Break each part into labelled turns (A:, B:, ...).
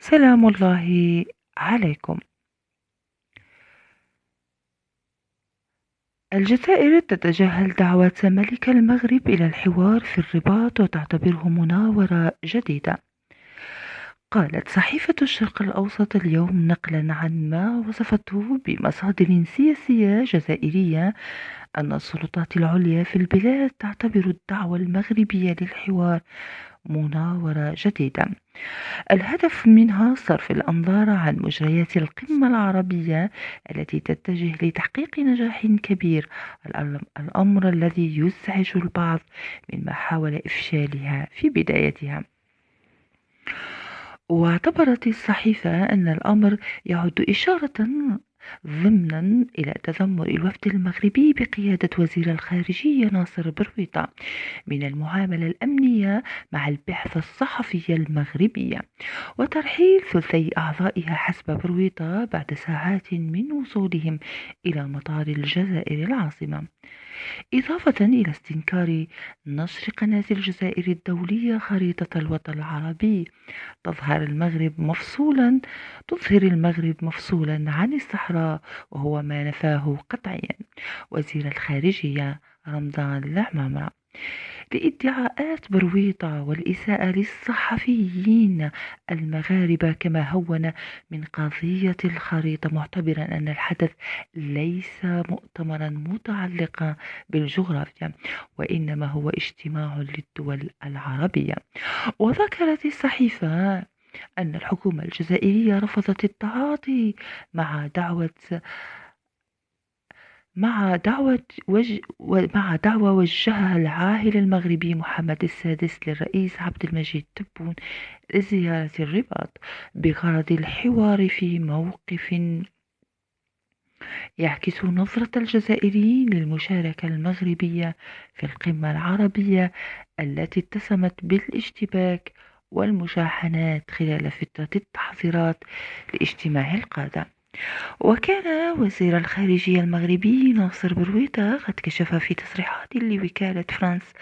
A: سلام الله عليكم. الجزائر تتجاهل دعوة ملك المغرب إلى الحوار في الرباط وتعتبره مناورة جديدة. قالت صحيفة الشرق الأوسط اليوم نقلا عن ما وصفته بمصادر سياسية جزائرية أن السلطات العليا في البلاد تعتبر الدعوة المغربية للحوار مناورة جديدة، الهدف منها صرف الأنظار عن مجريات القمة العربية التي تتجه لتحقيق نجاح كبير، الأمر الذي يزعج البعض مما حاول إفشالها في بدايتها. واعتبرت الصحيفة أن الأمر يعد إشارة ضمنا إلى تذمر الوفد المغربي بقيادة وزير الخارجية ناصر برويطة من المعاملة الأمنية مع البعثة الصحفية المغربية، وترحيل ثلثي أعضائها حسب برويطة بعد ساعات من وصولهم إلى مطار الجزائر العاصمة، إضافة إلى استنكار نشر قناة الجزائر الدولية خريطة الوطن العربي تظهر المغرب مفصولا عن الصحراء، وهو ما نفاه قطعيا وزير الخارجية رمضان العمامرة لادعاءات برويطة والإساءة للصحفيين المغاربة، كما هون من قضية الخريطة معتبرا أن الحدث ليس مؤتمرا متعلقا بالجغرافيا، وإنما هو اجتماع للدول العربية. وذكرت الصحيفة أن الحكومة الجزائرية رفضت التعاطي مع دعوة مع دعوة وجهها العاهل المغربي محمد السادس للرئيس عبد المجيد تبون لزيارة الرباط بغرض الحوار في موقف يعكس نظرة الجزائريين للمشاركة المغربية في القمة العربية التي اتسمت بالاشتباك والمشاحنات خلال فترة التحضيرات لاجتماع القادة. وكان وزير الخارجية المغربي ناصر برويطة قد كشف في تصريحات لوكالة فرانس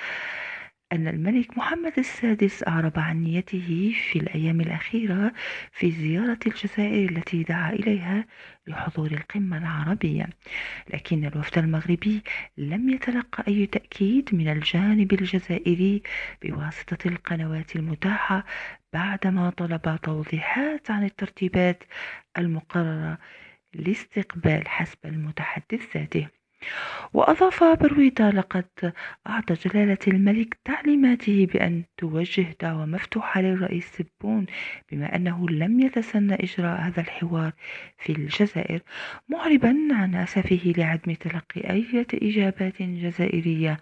A: أن الملك محمد السادس أعرب عن نيته في الأيام الأخيرة في زيارة الجزائر التي دعا إليها لحضور القمة العربية، لكن الوفد المغربي لم يتلقى أي تأكيد من الجانب الجزائري بواسطة القنوات المتاحة بعدما طلب توضيحات عن الترتيبات المقررة لاستقبال حسب المتحدث ذاته. وأضاف برويطة: لقد أعطى جلالة الملك تعليماته بأن توجه دعوة مفتوحة للرئيس تبون بما أنه لم يتسنى إجراء هذا الحوار في الجزائر، معربا عن أسفه لعدم تلقي أي إجابات جزائرية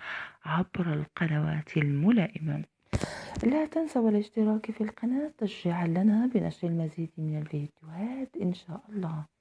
A: عبر القنوات الملائمة. لا تنسوا الاشتراك في القناة تشجيعا لنا بنشر المزيد من الفيديوهات إن شاء الله.